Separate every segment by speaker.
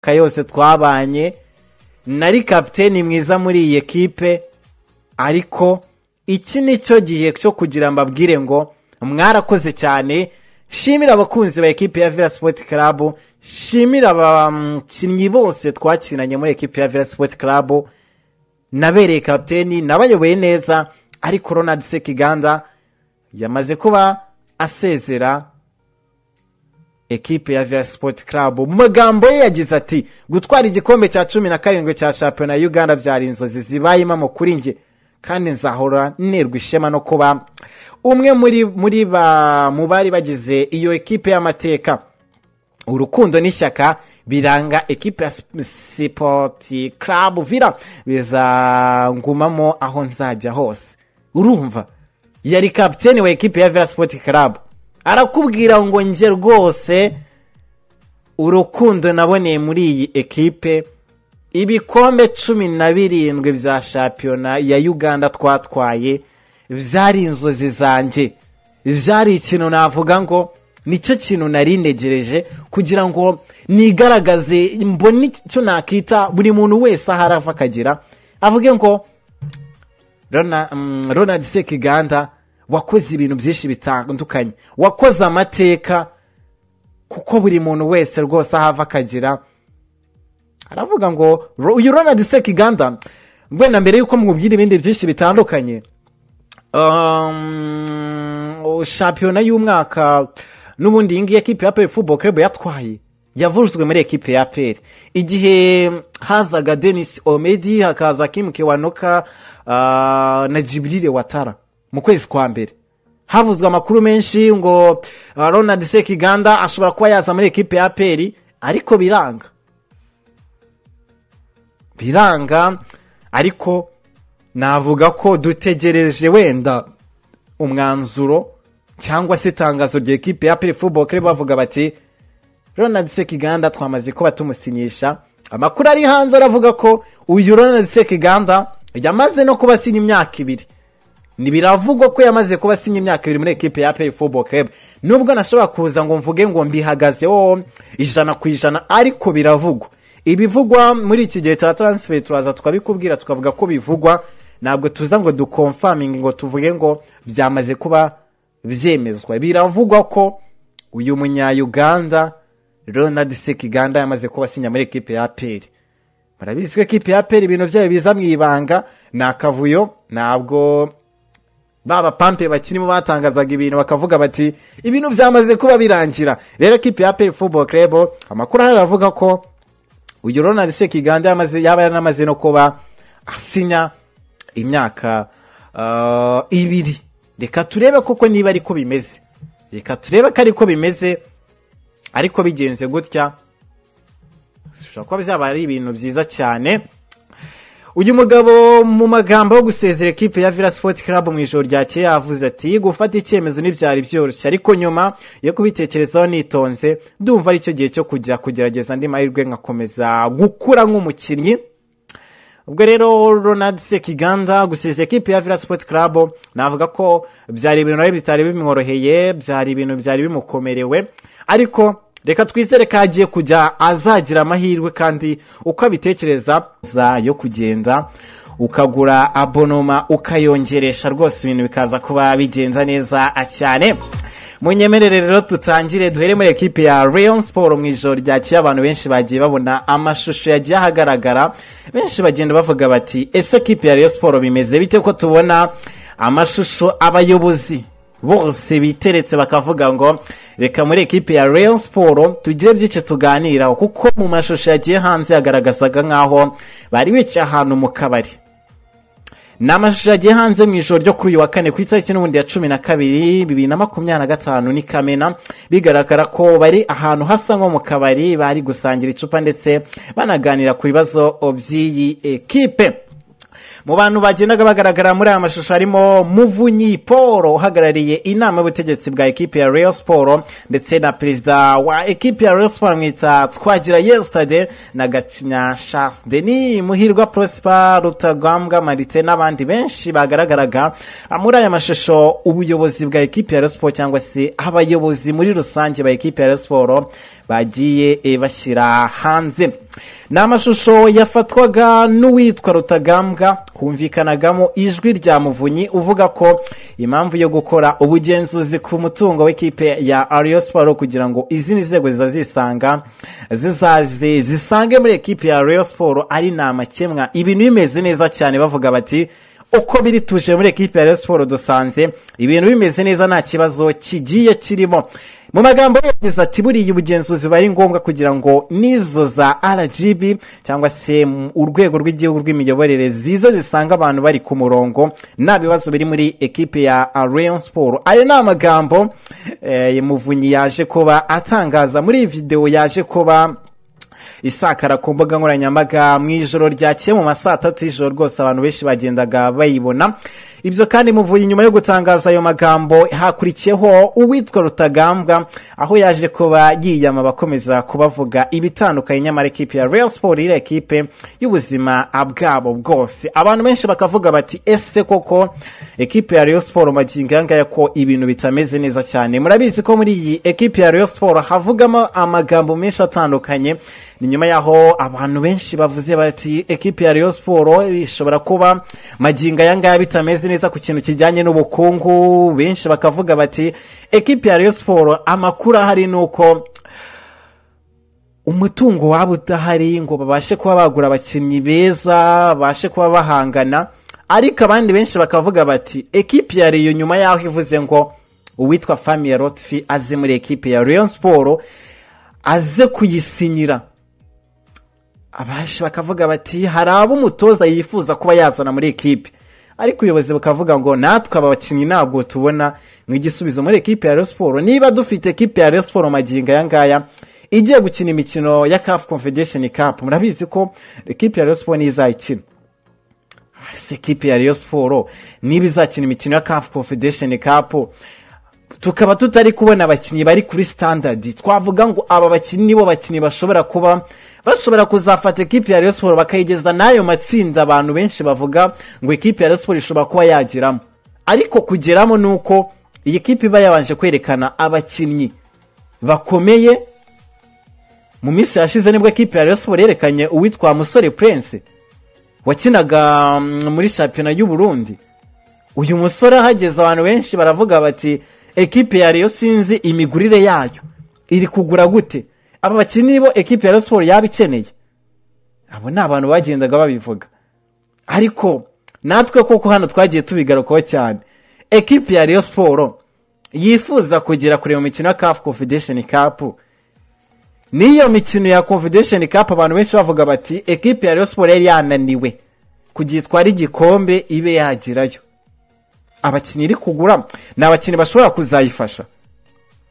Speaker 1: myaka yose twabanye nari kapiteni mwiza muri iyi ekipe, ariko iki nicyo gihe cyo kugira mbabwire ngo mwarakoze cyane. Shimira abakunzi ba ekipe ya Villa Sport Club, shimira abakinnyi bose twakinanye muri ekipe ya Villa Sport Club, nabereye kapiteni, nabayoboye neza, ariko Ronald Sekiganda yamaze kuba asezera ekipe ya Villa Sport Club. Mu magambo ye yagize ati gutwara igikombe cya 17 cya shampiyona ya Uganda byari inzozi zibayemo mu kuri nge, kandi nzahora nerwa ishema no kuba umwe mu bari bagize iyo ekipe y'amateka. Urukundo n'ishyaka biranga ekipe ya Sport Club Villa bizangumamo aho nzajya hose. Urumva, yari kapiteni wa ekipe ya Villa Sport Club, arakubwira ngo nge rwose urukundo naboneye muri iyi ekipe, ibikombe 17 bya shampiyona ya Uganda twatwaye byari inzozi zanjye, byari ikintu navuga ngo nicyo kintu nari ntegereje kugira ngo nigaragaze, mbone icyo nakita buri muntu wese aharafa akagira avuge ngo Ronald Sekiganda wakoze ibintu byinshi bitandukanye, wakoze amateka, kuko buri muntu wese rwose ahava akagira aravuga ngo uyu Ronald Sekiganda mbona mbere yuko mubwira ibindi byinshi bitandukanye, shampiyona y'umwaka n'ubundi iyi ngiyi ekipe ya APR Football Club yatwaye yavuzwe muri ekipe ya APR igihe hazaga Dennis Omedi, hakaza Kim Kiwanuka na Jibril Watara. Mu kwezi kwa mbere havuzwe amakuru menshi ngo Ronald Sekiganda ashobora kuba yaza muri ekipe ya APR, ariko biranga, ariko navuga ko dutegereje wenda umwanzuro cyangwa se itangazo rya ekipe ya APR Football Club bavuga bati Ronald Sekiganda twamaze ko batumusinyisha. Amakuru ari hanze aravuga ko uyu Ronald Sekiganda yamaze no kuba sinya imyaka 2. Nibiravugwa ko yamaze kuba sinya imyaka 2 muri ekipe ya APR Football Club. Nubwo nashobora kuza ngo mvuge ngo mbihagazeho 100%, ariko biravugwa. Ibivugwa muri iki gihe cya transfer turaza tukabikubwira tukavuga ko bivugwa, ntabwo tuza ngo duconfirming ngo tuvuge ngo byamaze kuba byemezwa. Biravugwa ko uyu munya Uganda Ronald Sekiganda yamaze kuba sinya muri ekipe ya APR. Barabizi ko ekipe ya APR ibintu byayo biza mwibanga, nakavuyo, ntabwo baba pampe bakirimo batangazaga ibintu bakavuga bati ibintu byamaze kuba birangira. Rero ekipe ya APR Football Club amakuru aravuga ko uyu Ronald Sekiganda yaba yanamaze no kuba asinya imyaka 2. Reka turebe koko niba ariko bimeze, reka turebe ko ariko bimeze, ariko bigenze gutya ushobora kuba byaba ari ibintu byiza cyane. Uyu mugabo mu magambo yo gusezera ekipe ya Villa Sport Club mu ijoro ryakeye yavuze ati gufata icyemezo n'ibyari byoroshye, ariko nyuma yo kubitekerezaho nitonze ndumva ari cyo gihe cyo kujya kugerageza andi mahirwe ngakomeza gukura nk'umukinnyi. Ubwo rero Ronald Sekiganda gusezera ekipe ya Villa Sport Club navuga ko byari ibintu nawe bitari bimworoheye, byari ibintu byari bimukomerewe, ariko reka twizere ko agiye kujya azagira amahirwe, kandi uko abitekereza yo kugenda ukagura abonoma ukayongeresha rwose ibintu bikaza kuba bigenza neza cyane. Munyemerere rero tutangire duhere muri ekipe ya Rayon Sport. Mu ijoro ryakeye abantu benshi bagiye babona amashusho yagiye ahagaragara, benshi bagenda bavuga bati ese ekipe ya Rayon Sport bimeze bite ko tubona amashusho abayobozi bose biteretse bakavuga ngo reka muri ekipe ya Rayon Sport tugire byinshi tuganiraho, kuko mu mashusho yagiye hanze yagaragazaga nkaho bari bicaye ahantu mu kabari. Namashusho yagiye hanze mu ijoro ryo kuri uyu wa kane ku itariki n'ubundi ya 12 2025 ni Kamena, bigaragara ko bari ahantu hasa nko mu kabari, bari gusangira icupa ndetse banaganira ku bibazo by'iyi ekipe. mu bantu bagendaga bagaragara muri aya mashusho harimo Muvunyi Paul uhagarariye inama y'ubutegetsi bwa ekipe ya Rayon Sport ndetse na perezida wa ekipe ya Rayon Sport mwita Twagira Yesterday na Gacinya Charles Denis, Muhirwa Prosper, Rutagambwa Marite n'abandi benshi bagaragaraga muri aya mashusho. Ubuyobozi bwa ekipe ya Rayon Sport cyangwa se abayobozi muri rusange ba ekipe ya Rayon Sport bagiye bashyira hanze. Ni amashusho yafatwaga n'uwitwa Rutagambwa, humvikanagamo ijwi rya Muvunyi uvuga ko impamvu yo gukora ubugenzuzi ku mutungo w'ikipe ya Rayon Sport kugira ngo izindi nzego zizisanga zisange muri ekipe ya Rayon Sport ari namakemwa, ibintu bimeze neza cyane. Bavuga bati uko biri tuje muri ekipe ya Rayon Sport dusanze ibintu bimeze neza, nta kibazo kigiye kirimo. Mu magambo yagize ati buriya ubugenzuzi bari ngombwa kugira ngo nizo za RGB cyangwa se urwego rw'igihugu rw'imiyoborere ziza zisanga abantu bari ku murongo nta bibazo biri muri ekipe ya Rayon Sport. Ayo ni amagambo Muvunyi yaje kuba atangaza muri video yaje kuba isakara ku mbuga nkoranyambaga mu ijoro ryakeye mu masaa 3 y'ijoro. Rwose abantu benshi bagendaga bayibona ibyo. Kandi Muvunyi nyuma yo gutangaza ayo magambo hakurikiyeho uwitwa Rutagambwa aho yaje kuba yiyama bakomeza kubavuga ibitandukanye, nyamara ekipe ya Rayon Sport iri ekipe y'ubuzima bwabo bwose. Abantu benshi bakavuga bati ese koko ekipe ya Rayon Sport maginganga yako ibintu bitameze neza cyane. Murabizi ko muri iyi ekipe ya Rayon Sport havugamo amagambo menshi atandukanye. Ni nyuma yaho abantu benshi bavuze bati ekipe ya Rayon Sport ishobora kuba maginga yanga bitameze neza ku kintu kijyanye n'ubukungu. Benshi bakavuga bati ekipe ya Rayon Sport amakuru ahari nuko umutungo wabo udahari ngo babashe kuba bagura abakinnyi beza babashe kuba bahangana. Ariko abandi benshi bakavuga bati ekipe ya Rayon nyuma yaho ivuze ngo uwitwa Famille Rotfi aze muri ekipe ya Rayon Sport aze kuyisinyira, abashi bakavuga bati hari abo umutoza yifuza kuba yazana muri ekipe, ariko ubuyobozi bukavuga ngo natwe aba bakinnyi ntabwo tubona nk'igisubizo muri ekipe ya Rayon Sport. Niba dufite ekipe ya Rayon Sport maginga yangaya igiye gukina imikino ya CAF Confederation Cup, murabizi ko ekipe ya Rayon Sport izayikina. Ekipe ya Rayon Sport niba izakina imikino ya CAF Confederation Cup tukaba tutari kubona abakinnyi bari kuri standard, twavuga ngo aba bakinnyi nibo bakinnyi bashobora kuzafata ekipe ya Rayon Sport bakayigeza nayo matsinda. Abantu benshi bavuga ngo ekipe ya Rayon Sport ishobora kuba yagiramo, ariko kugeramo nuko iyi ekipe iba yabanje kwerekana abakinnyi bakomeye. Mu minsi yashize nibwo ekipe ya Rayon Sport yerekanye uwitwa Musore Prince wakinaga muri championnat y'u Burundi. Uyu musore hageze abantu benshi baravuga bati ekipe ya Rayon sinzi imigurire yayo iri kugura gute, aba bakinnyi bo ekipe ya Rayon Sport yabikeneye. Abo ni abantu bagendaga babivuga, ariko natwe koko hano twagiye tubigarukaho cyane. Ekipe ya Rayon Sport yifuza kugera kure mu mikino ya CAF Confederation Cup. Niyo mikino ya Confederation Cup abantu benshi bavuga bati ekipe ya Rayon Sport yari yananiwe kugitwara igikombe ibe yagirayo. Abakinnyi iri kugura ni abakinnyi bashobora kuzayifasha,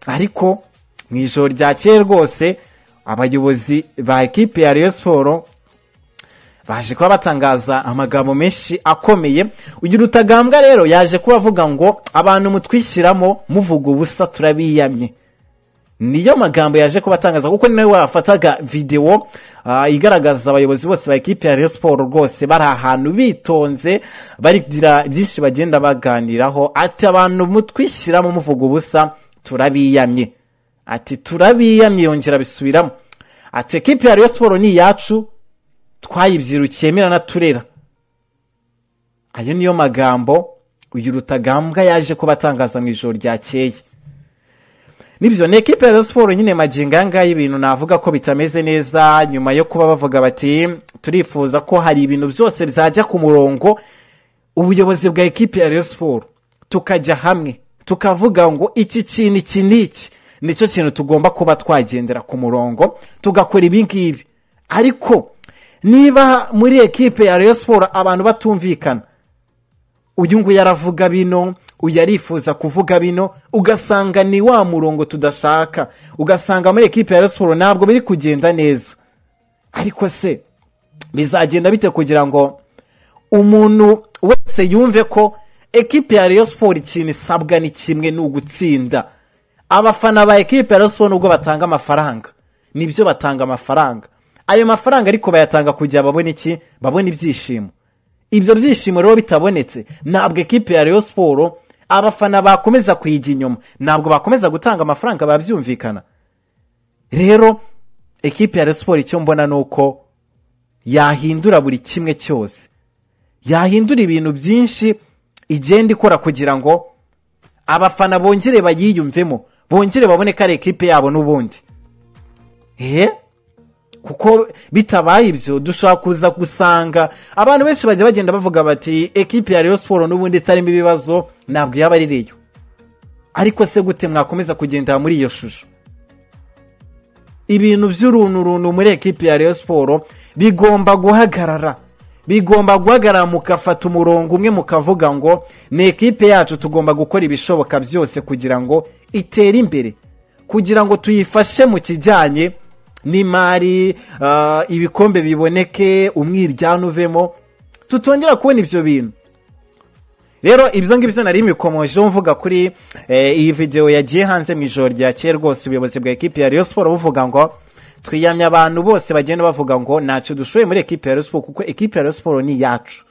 Speaker 1: ariko mu ijoro ryakeye rwose abayobozi ba ekipe ya Rayon Sport baje kuba batangaza amagambo menshi akomeye. Uyu Rutagambwa rero yaje kuba avuga ngo abantu mutwishyiramo muvuga ubusa turabiyamye. Niyo magambo yaje kuba atangaza kuko nawe wafataga video igaragaza abayobozi bose ba ekipe ya Rayon Sport rwose bari ahantu bitonze barigira byinshi bagenda baganiraho. Ati abantu mutwishyiramo muvuga ubusa turabiyamye, ati turabiyamye yongera bisubiramo. Ati ekipe ya Rayon Sport ni yacu twayibyirukiye mira na turera. Ayo niyo magambo uyu Rutagambwa yaje kuba atangaza mu ijoro ryakeye. Nibyo ne ekipe ya Rayon Sport nyine maginganga y'ibintu navuga ko bitameze neza, nyuma yo kuba bavuga bati turifuza ko hari ibintu byose bizajya ku murongo. Ubuyobozi bwa ekipe ya Rayon Sport tukajya hamwe tukavuga ngo iki kintu iki niki nicyo kintu tugomba kuba twagendera ku murongo tugakora ibi ngibi. Ariko niba muri ekipe ya Rayon Sport abantu batumvikana, uyu ngo yaravuga bino uyarifuza kuvuga bino, ugasanga ni wa murongo tudashaka, ugasanga muri ekipe ya Rayon Sport ntabwo biri kugenda neza. Ariko se bizagenda bite kugira ngo umuntu wese yumve ko ekipe ya Rayon Sport ikintu isabwa ni kimwe, ni ugutsinda. Abafana ba ekipe ya Rayon Sport nubwo batanga amafaranga, nibyo batanga amafaranga, ayo mafaranga ariko bayatanga kugira babone iki? Babone ibyishimo. Ibyo byishimo rero bitabonetse, ntabwo ekipe ya Rayon Sport abafana bakomeza kuyijya inyuma, ntabwo bakomeza gutanga amafaranga, babyumvikana. Rero ekipe ya Rayon Sport icyo mbona nuko yahindura buri kimwe cyose, yahindura ibintu byinshi igenda ikora kugira ngo abafana bongere bayiyumvemo, bongere babone ko ari ekipe yabo n'ubundi. Kuko bitabaye ibyo dushobora kuza gusanga abantu benshi bajya bagenda bavuga bati ekipe ya Rayon Sport n'ubundi itarimo ibibazo, ntabwo yaba ari Rayon. Ariko se gute mwakomeza kugenda muri iyo shusho? Ibintu by'urunturuntu muri ekipe ya Rayon Sport bigomba guhagarara, mukafata umurongo umwe mukavuga ngo ni ekipe yacu, tugomba gukora ibishoboka byose kugira ngo itere imbere, kugira ngo tuyifashe mu kijyanye n'imari, ibikombe biboneke, umwiryane uvemo, tutongera kubona ibyo bintu. Rero ibyo ngibyo nari mikomoje mvuga kuri iyi video yagiye hanze mu ijoro ryakeye rwose. Ubuyobozi bwa ekipe ya Rayon Sport buvuga ngo twiyamye abantu bose bagenda bavuga ngo ntacyo dushoboye muri ekipe ya Rayon Sport, kuko ekipe ya Rayon Sport ni yacu.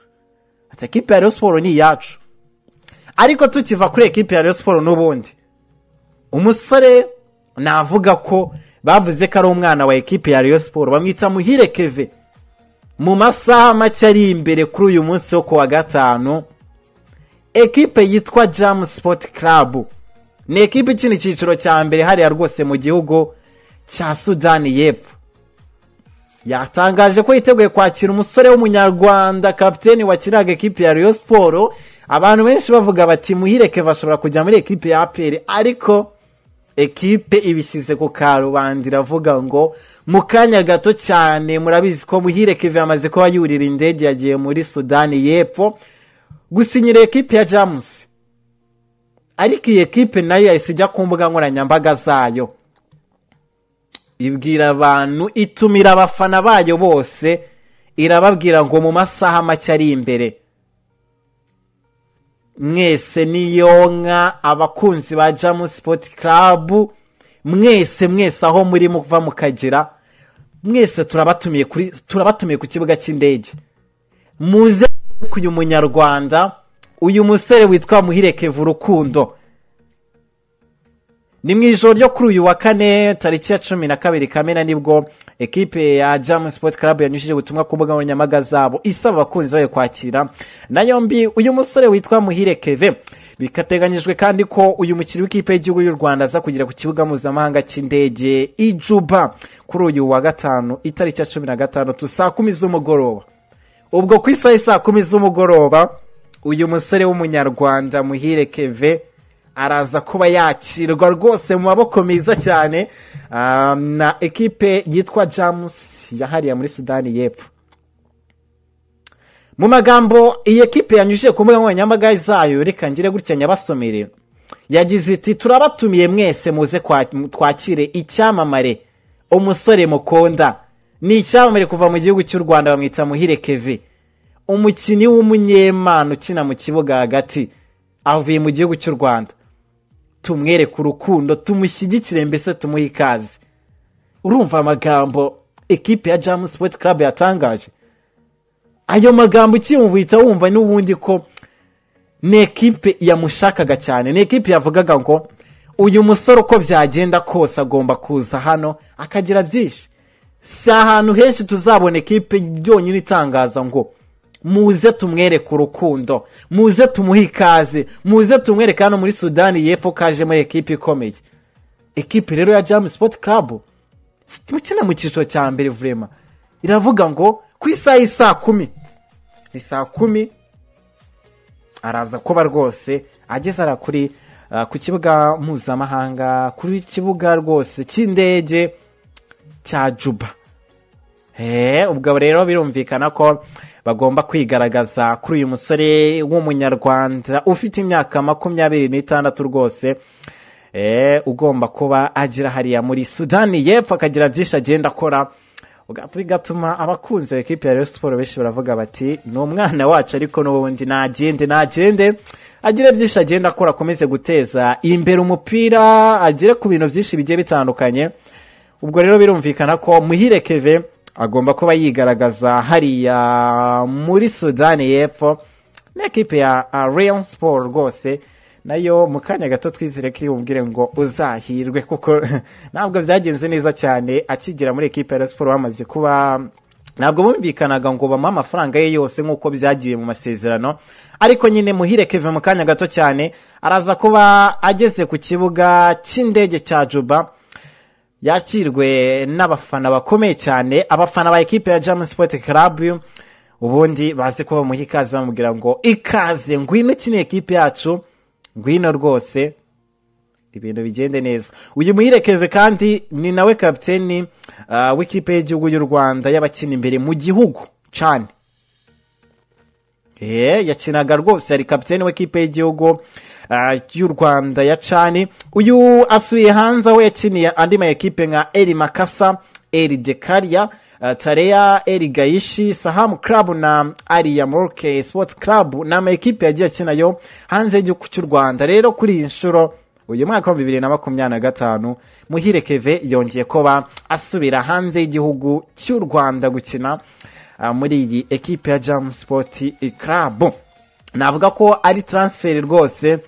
Speaker 1: Ati ekipe ya Rayon Sport ni yacu. Ariko tukiva kuri ekipe ya Rayon Sport n'ubundi, umusore navuga ko bavuze ko ari umwana wa ekipe ya Rayon Sport, bamwita Muhire Keve. Mu masaha make ari imbere kuri uyu munsi wo kuwa gatanu, ekipe yitwa Jam Sport Club ni ekipe ikina icyiciro cya mbere hariya rwose mu gihugu cya Sudani y'Epfo, yatangaje ko yiteguye kwakira umusore w'umunyarwanda, kapiteni wakinaga ekipe ya Rayon Sport. Abantu benshi bavuga bati Muhire Keve ashobora kujya muri ekipe ya APR, ariko ekipe ibishyize ku karubanda iravuga ngo mu kanya gato cyane, murabizi ko Muhire Keve yamaze kuba yurira indege yagiye muri Sudani y'Epfo gusinyira ekipe ya Jamus. Ariko iyi ekipe nayo yahise ijya ku mbuga nkoranyambaga zayo, ibwira abantu, itumira abafana bayo bose, irababwira ngo mu masaha make ari imbere, mwese niyonka abakunzi ba Jam Sport Club, mwese aho muri muva mukagera, mwese turabatumiye ku kibuga cy'indege, muze uyu munyarwanda, uyu musore witwa Muhire Keve Urukundo. Ni mu ijoro ryo kuri uyu wa kane tariki ya 12 Kamena nibwo ekipe ya Jam Sport Club yanyujije ubutumwa ku mbuga nkoranyambaga zabo isaba abakunzi bayo kwakira na yombi uyu musore witwa Muhire Keve. Bikateganyijwe kandi ko uyu mukiri w'ikipe y'igihugu y'u Rwanda aza kugira ku kibuga mpuzamahanga cy'indege i Juba kuri uyu wa gatanu itariki ya 15 saa 10 z'umugoroba. Ubwo ku isaha saa 10 z'umugoroba uyu musore w'umunyarwanda Muhire Keve araza kuba yakirwa rwose mu maboko meza cyane na ekipe yitwa Jamus yahariya muri Sudani y'Epfo. Mu magambo iyi ekipe yanyujije ku mbuga nkoranyambaga zayo, reka ngire gutya nyabasomere, yagize iti turabatumiye mwese muze twakire icyamamare, umusore mukunda, ni icyamamare kuva mu gihugu cy'u Rwanda, bamwita Muhire Keve, umukinnyi w'umunyemano ukina mu kibuga hagati, avuye mu gihugu cy'u Rwanda. Tumwereke urukundo, tumushyigikire, mbese tumuhe ikaze. Urumva amagambo ekipe ya Jam Sport Club yatangaje? Ayo magambo ukiyumvita wumva n'ubundi ko ni ekipe yamushakaga cyane, ni ekipe yavugaga ngo uyu musore uko byagenda kose agomba kuza hano akagira byinshi. Si ahantu henshi tuzabona ekipe byonyine itangaza ngo muze tumwereke urukundo, muze tumuhe ikaze, muze tumwereke hano muri Sudani y'Epfo kaje muri ekipe ikomeye. Ekipe rero ya Jam Sport Club mukina mu cyiciro cya mbere vrema iravuga ngo ku isaha saa 10 saa 10 araza kuba rwose ageze ara kuri ku kibuga mpuzamahanga, kuri kibuga rwose cy'indege cya Juba. Ubwo rero birumvikana ko bagomba kwigaragaza kuri uyu musore w'umunyarwanda ufite imyaka 26 rwose, ugomba kuba agira hariya muri Sudani y'Epfo akagira byinshi agenda akora bigatuma abakunzi ekipe ya Rayon Sports benshi baravuga bati ni umwana wacu ariko n'ubundi nagende agire byinshi agenda akora akomeze guteza imbere umupira agire ku bintu byinshi bigiye bitandukanye. Ubwo rero birumvikana ko Muhire Keve agomba kuba yigaragaza hariya muri Sudani y'Epfo n'ekipe ya Rayon Sports rwose nayo mu kanya gato twizere ko ubwire ngo uzahirwe kuko ntabwo byagenze neza cyane akigira muri ekipe ya Rayon Sports bamaze kuba ntabwo bumvikanaga ngo bamuhe amafaranga ye yose nk'uko byagiye mu masezerano, ariko nyine Muhire Keve mu kanya gato cyane araza kuba ageze ku kibuga cy'indege cya Juba yakirwe n'abafana bakomeye cyane, abafana ba ekipe ya Jam Sport Club ubundi baze kuba bamuha ikaze bamubwira ngo ikaze ngwino kino ekipe yacu ngwino rwose ibintu bigende neza. Uyu Muhire Keve kandi ni nawe kapiteni w'ikipe y'igihugu y'u Rwanda y'abakina imbere mu gihugu cyane. Yakinaga rwose ari kapiteni w'ikipe y'igihugu y'u Rwanda ya Cani. Uyu asuye hanze aho yakiniye andi ma ekipe nka Eri Makasa, Eri Dekaria, Tarea, Eri Gaishi, Saham Club na Ariya Morke Sports Club na ekipe yagiye akinayo hanze y'igihugu cy'u Rwanda. Rero kuri iyi nshuro uyu mwaka wa 2025 Muhire Keve yongeye kuba asubira hanze y'igihugu cy'u Rwanda gukina muri iyi ekipe ya Jam Sport Club. Navuga ko ari transfer rwose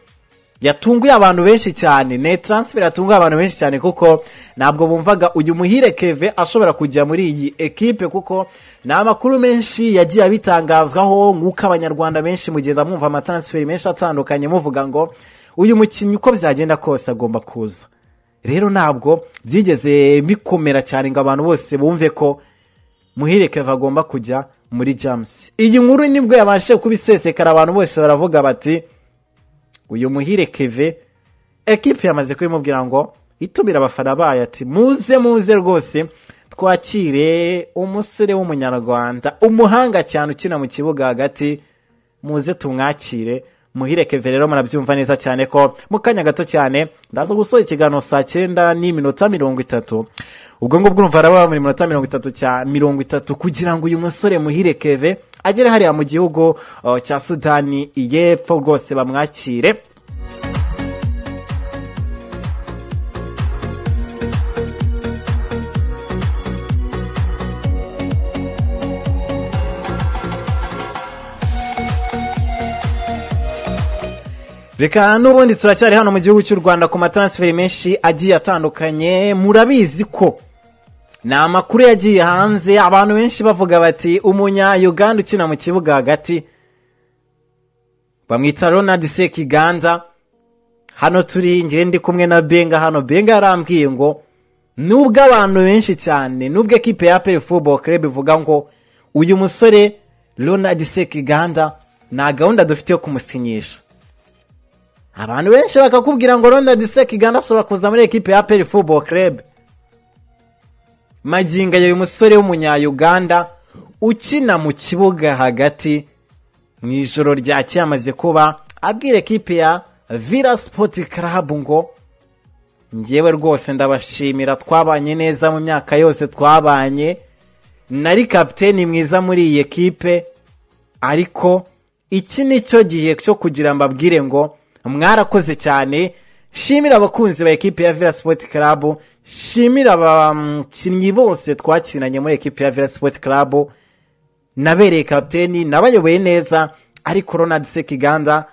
Speaker 1: yatunguye abantu benshi cyane, ne transfer yatunguye abantu benshi cyane kuko ntabwo bumvaga uyu Muhire Keve ashobora kujya muri iyi ekipe kuko na makuru menshi yagiye abitangazwaho nk'uko abanyarwanda benshi mugenda mwumva ama transfer menshi atandukanye muvuga ngo uyu mukinnyi uko byagenda kose agomba kuza. Rero ntabwo byigeze bikomera cyane ngo abantu bose bumve ko Muhire Keve agomba kujya muri Jams. Iyi nkuru nibwo yabashe kubisesekara abantu bose baravuga bati uyu Muhire Keve ekipe yamaze kubimubwira ngo itumira abafana bayo ati muze rwose twakire umusore w'umunyarwanda umuhanga cyane ukina mu kibuga hagati, muze tumwakire. Muhire Keve rero murabyumva neza cyane ko mu kanya gato cyane ndaza gusoza ikiganiro saa 9:30 ubwo ngubwo urumva araba muri 30 kugira ngo uyu musore Muhire Keve agere hariya mu gihugu cya Sudani y'Epfo rwose bamwakire. Reka n'ubundi turacyari hano mu gihugu cy'u Rwanda ku matransfer menshi agiye atandukanye. Murabizi ko na amakuru yagiye hanze abantu benshi bavuga bati umunya Uganda ukina mu kibuga hagati bamwita Ronald Sekiganda. Hano turi ngende kumwe na Benga, hano Benga yarambwiye ngo nubwo abantu benshi cyane nubwo ekipe ya APR Football Club ivuga ngo uyu musore Ronald Sekiganda na gahunda dufite yo kumusinyisha, abantu benshi bakakubwira ngo Ronald Sekiganda ashobora kuza muri ekipe ya APR Football Club. Maginga y'uyu musore w'umunya Uganda ukina mu kibuga hagati mu ijoro rya cyamaze kuba abwira ekipe ya Villa Sport Club ngo ngewe rwose ndabashimira, twabanye neza mu myaka yose twabanye, nari kapiteni mwiza muri iyi ekipe, ariko iki nicyo gihe cyo kugira mbabwire ngo mwarakoze cyane. Shimira abakunzi ba ekipe ya Villa Sport Club, shimira abakinnyi bose twakinanye muri ekipe ya Villa Sport Club, nabereye kapiteni nabayoboye neza, ariko Ronald Sekiganda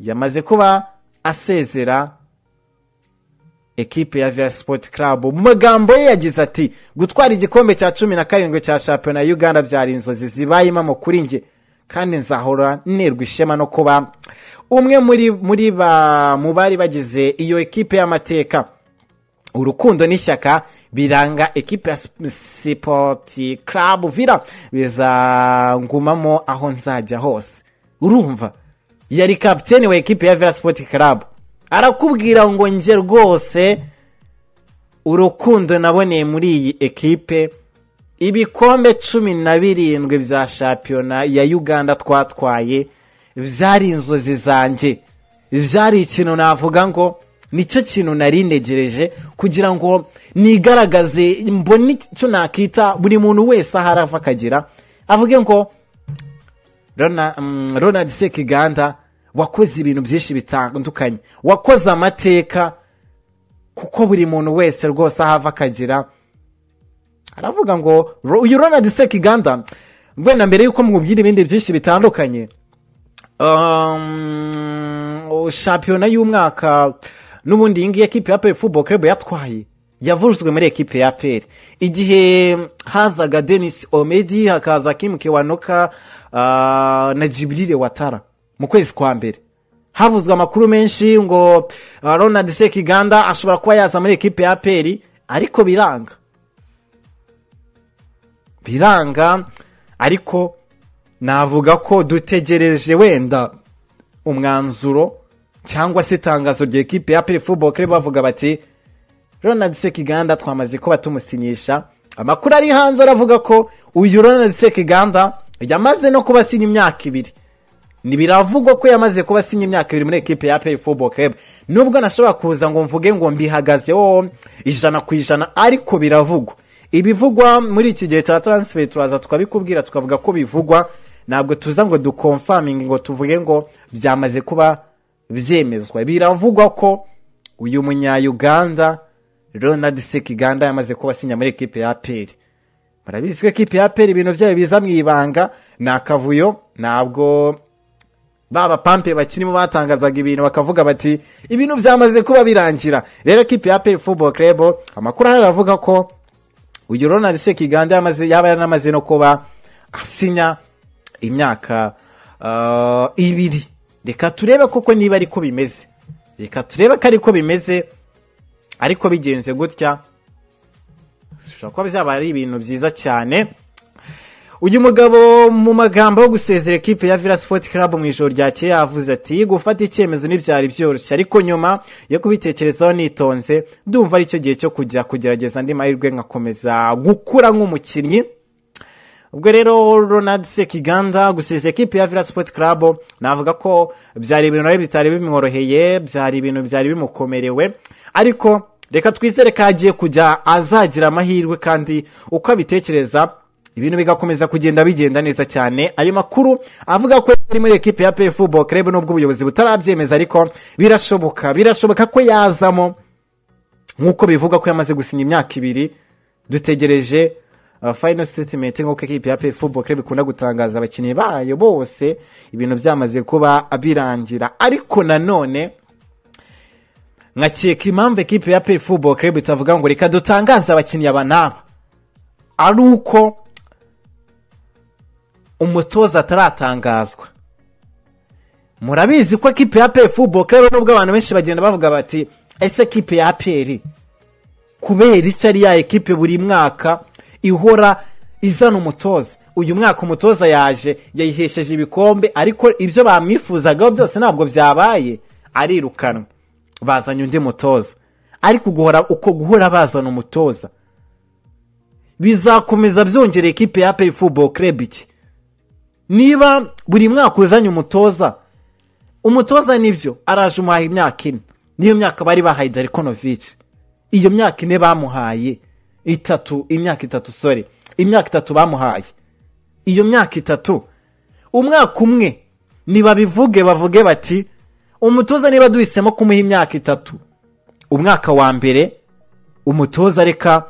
Speaker 1: yamaze kuba asezera ekipe ya Villa Sport Club. Mu magambo ye yagize ati gutwara igikombe cya 17 cya shampiyona ya Uganda byari inzozi zibayemo mu kuri nge, kandi nzahora nerwa ishema no kuba umwe mu bari bagize iyo ekipe y'amateka. Urukundo n'ishyaka biranga ekipe ya Sport Club Villa bizangumamo aho nzajya hose. Urumva yari kapiteni wa ekipe ya Villa Sport Club arakubwira ngo nje rwose urukundo naboneye muri iyi ekipe, ibikombe 17 bya shampiyona ya Uganda twatwaye byari inzozi zanjye, byari ikintu navuga ngo nicyo kintu nari negereje kugira ngo nigaragaze mbone icyo nakita buri muntu wese aho arava akagira avuge ngo Ronald Sekiganda wakoze ibintu byinshi bitandukanye, wakoze amateka, kuko buri muntu wese rwose aho ava akagira aravuga ngo uyu Ronald Sekiganda mbona mbere yuko mubwira ibindi byinshi bitandukanye, shampiyona y'umwaka n'ubundi iyi ngiyi ekipe ya APR Football Club yatwaye yavujwe muri ekipe ya APR igihe hazaga Denis Omedi, hakaza Kim Kiwanuka na Jibril Watara mu kwezi kwa mbere. Havuzwe amakuru menshi ngo Ronald Sekiganda ashobora kuba yaza muri ekipe ya APR, ariko biranga ariko navuga ko dutegereje wenda umwanzuro cyangwa se itangazo rya ekipe ya APR Football Club bavuga bati Ronald Sekiganda twamaze ko batumusinyisha. Amakuru ari hanze aravuga ko uyu Ronald Sekiganda yamaze no kuba sinya imyaka 2. Nibiravugwa ko yamaze kuba sinya imyaka 2 muri ekipe ya APR Football Club. Nubwo nashobora kuza ngo mvuge ngo mbihagazeho 100%, ariko biravugwa. Ibivugwa muri iki gihe cya transfer turaza tukabikubwira tukavuga ko bivugwa, ntabwo tuza ngo duconfirming ngo tuvuge ngo byamaze kuba byemezwa. Biravugwa ko uyu munya-Uganda Ronald Sekiganda yamaze kuba sinya muri ekipe ya APR. Murabizi ko ekipe ya APR ibintu byayo biza mwibanga nakavuyo, ntabwo baba pampe bakirimo batangazaga ibintu bakavuga bati ibintu byamaze kuba birangira. Rero ekipe ya APR Football Club amakuru aravuga ko uyu Ronald Sekiganda yaba yanamaze no kuba asinya imyaka 2. Reka turebe koko niba ariko bimeze, reka turebe ko ariko bimeze, ariko bigenze gutya ushobora kuba byaba ari ibintu byiza cyane. Uyu mugabo mu magambo yo gusezera ekipe ya Villa Sport Club mu ijoro ryakeye yavuze ati gufata icyemezo n'ibyari byoroshye, ariko nyuma yo kubitekerezaho nitonze ndumva ari cyo gihe cyo kujya kugerageza andi mahirwe nkakomeza gukura nk'umukinnyi. Ubwo rero Ronald Sekiganda gusezera ekipe ya Villa Sport Club navuga ko byari ibintu nawe bitari bimworoheye, byari ibintu byari bimukomerewe, ariko reka twizere ko agiye kujya azagira amahirwe kandi uko abitekereza ibintu bigakomeza bigenda neza cyane. Ari makuru avuga ko ari muri ekipe ya APR Football Club nubwo ubuyobozi butarabyemeza, ariko birashoboka ko yazamo nkuko bivuga ko yamaze gusinya imyaka 2. Dutegereje final statement nkuko ekipe ya APR Football Club ikunda gutangaza abakinnyi bayo bose ibintu byamaze kuba birangira. Ariko nanone nkakeka impamvu ekipe ya APR Football Club itavuga ngo reka dutangaza abakinnyi abanaba ari uko umutoza ataratangazwa. Murabizi ko ekipe ya APR Football Club nubwo abantu benshi bagenda bavuga bati ese ekipe ya APR kubera icari ya ekipe buri mwaka ihora izana umutoza, uyu mwaka umutoza yaje yayihesheje ibikombe, ariko ibyo bamwifuzagaho byose ntabwo byabaye, arirukanwa bazanye undi mutoza. Ariko guhora bazana umutoza bizakomeza byongera ekipe ya APR Football Club iki? Niba buri mwaka uzanye umutoza nibyo araje umuhaye imyaka 4, niyo myaka bari bahaye Darikonovic, iyo myaka 4 bamuhaye imyaka 3 bamuhaye, iyo myaka 3 umwaka umwe niba bavuge bati umutoza niba duhisemo kumuha imyaka 3, umwaka wa mbere umutoza reka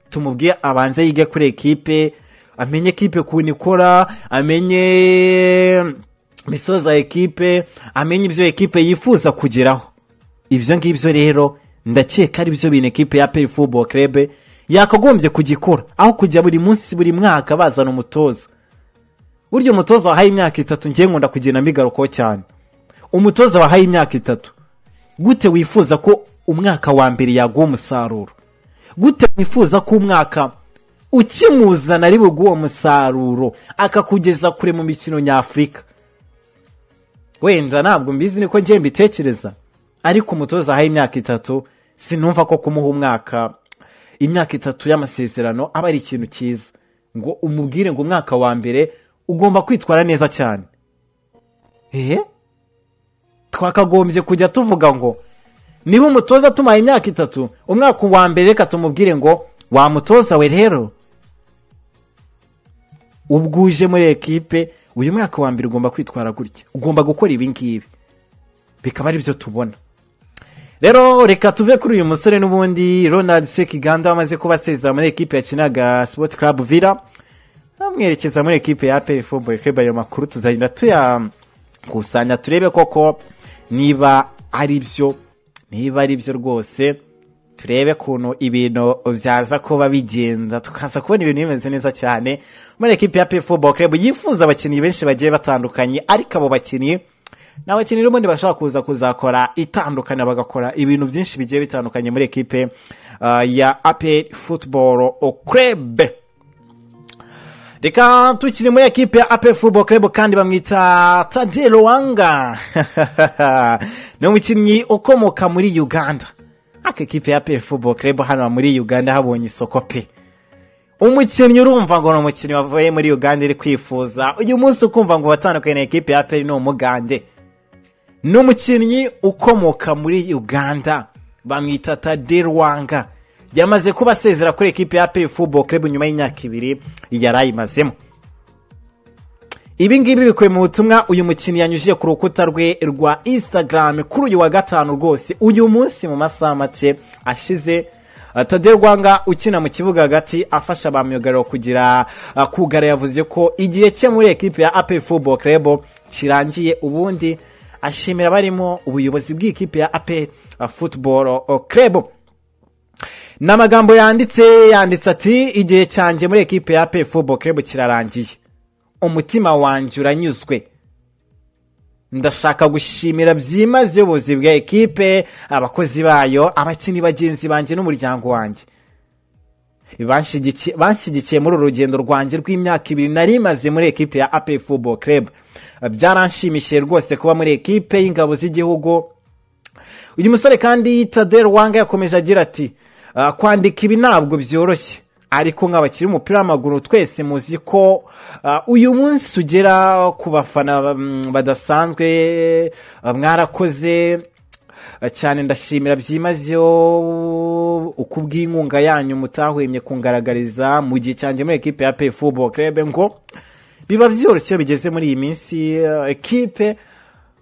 Speaker 1: tumubwiye abanze yige kuri ekipe, amenye ekipe kuntu ikora, amenye misoza ekipe, amenye ibyo ekipe yifuza kugeraho. Ibyo ngibyo rero ndakeka ari byo bintu ekipe ya APR Football Club yakagombye kugikora, aho kujya buri munsi buri mwaka bazana umutoza. Buryo umutoza wahaye imyaka 3 ngiye nkunda kugenda mbigaruko cyane. Umutoza wahaye imyaka 3 gute wifuza ko umwaka wa mbere yaguha umusaruro? Gute wifuza ko umwaka ukimuzana ari buguha umusaruro akakugeza kure mu mikino nyafrika? Wenda ntabwo mbizi niko ngiye mbitekereza, ariko umutoza wahaye imyaka 3 sinumva ko kumuha imyaka 3 y'amasezerano aba ari ikintu cyiza, ngo umubwire ngo umwaka wa mbere ugomba kwitwara neza cyane. Twakagombye kujya tuvuga ngo niba umutoza tumaye imyaka 3 umwaka wa mbere reka tumubwire ngo wamutoza we rero ubwuje muri ekipe uyu mwaka wa mbere ugomba kwitwara gutya, ugomba gukora ibi ngibi, bikaba ari byo tubona. Rero reka tuve kuri uyu musore n'ubundi Ronald Sekiganda wamaze kubasezera muri ekipe yakinaga Sport Club Villa amwerekeza muri ekipe ya APR Football Club. Ayo makuru tuzagenda tuyakusanya turebe koko niba ari byo rwose, turebe kuntu ibintu byaza kuba bigenda, tukaza kubona ibintu bimeze neza cyane muri ekipe ya APR Football Club. Yifuza abakinnyi benshi bagiye batandukanye, ariko abo bakinnyi n'abakinnyi n'ubundi bashaka kuzakora itandukana, bagakora ibintu byinshi bigiye bitandukanye muri ekipe ya APR Football Club. Reka tukiri muri ekipe ya APR Football Club kandi bamwita Tade Ruwanga ni umukinnyi ukomoka muri Uganda. Ekipe ya APR Football Club hano muri Uganda habonye isoko pe. Umukinnyi urumva ngo n'umukinnyi wavuye muri Uganda iri kwifuza uyu munsi ukumva ngo batandukanye na ekipe ya APR no umugande. N'umukinnyi ukomoka muri Uganda bamwita Tade Ruwanga yamaze kubasezera kuri ekipe ya APR Football Club nyuma y'imyaka 2 yarayimazemo. Ibi ngibi bikuye mu butumwa uyu mukinnyi yanyujije ku rukuta rwe rwa Instagram kuri uyu wa gatanu rwose uyu munsi mu masaha make ashize. Tade Ruwanga ukina mu kibuga hagati afasha abamyugariro kugira kugara yavuze ko igihe cye muri ekipe ya APR Football Club kirangiye, ubundi ashimira barimo ubuyobozi bw'ikipe ya APR Football Club. N'amagambo yanditse ati igihe cyanjye muri ekipe ya APR Football Club kirarangiye, umutima wanjye uranyuzwe, ndashaka gushimira byimaze ubuyobozi bwa ekipe, abakozi bayo, abakinnyi bagenzi banjye n'umuryango wanjye banshigikiye muri urugendo rwanjye rw'imyaka 2 nari maze muri ekipe ya APR Football Club. Byaranshimishije rwose kuba muri ekipe y'ingabo z'igihugu. Uyu musore kandi Tade Ruwanga yakomeje agira ati kwandika ibi ntabwo byoroshye, ariko nk'abakiri umupira w'amaguru twese muzi ko uyu munsi ugera ku bafana badasanzwe. Mwarakoze cyane, ndashimira byimazeyo ukubw'inkunga yanyu mutahwemye kungaragariza mu gihe cyanjye muri ekipe ya APR Football Club. Ngo biba byoroshye bigeze muri iyi minsi ekipe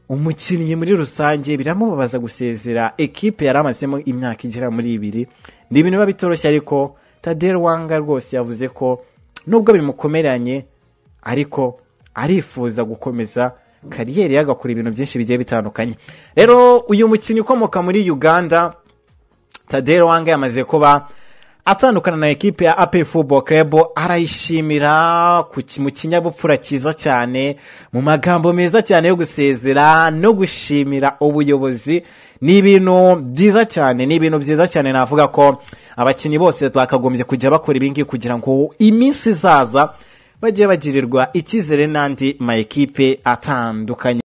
Speaker 1: umukinnyi muri rusange biramubabaza gusezera ekipe yaramazemo imyaka igera muri 2. Ni ibintu biba bitoroshye, ariko Tade Ruwanga rwose yavuze ko nubwo bimukomeranye ariko arifuza gukomeza kariyeri yagakora ibintu byinshi bigiye bitandukanye. Rero uyu mukinnyi ukomoka muri Uganda Tade Ruwanga yamaze kuba atandukana na ekipe ya APR Football Club, arayishimira mu kinyabupfura cyiza cyane, mu magambo meza cyane yo gusezera no gushimira ubuyobozi. Ni ibintu byiza cyane, navuga ko abakinnyi bose bakagombye kujya bakora ibingi kugira ngo iminsi izaza bagiye bagirirwa icyizere n'andi ma ekipe atandukanye.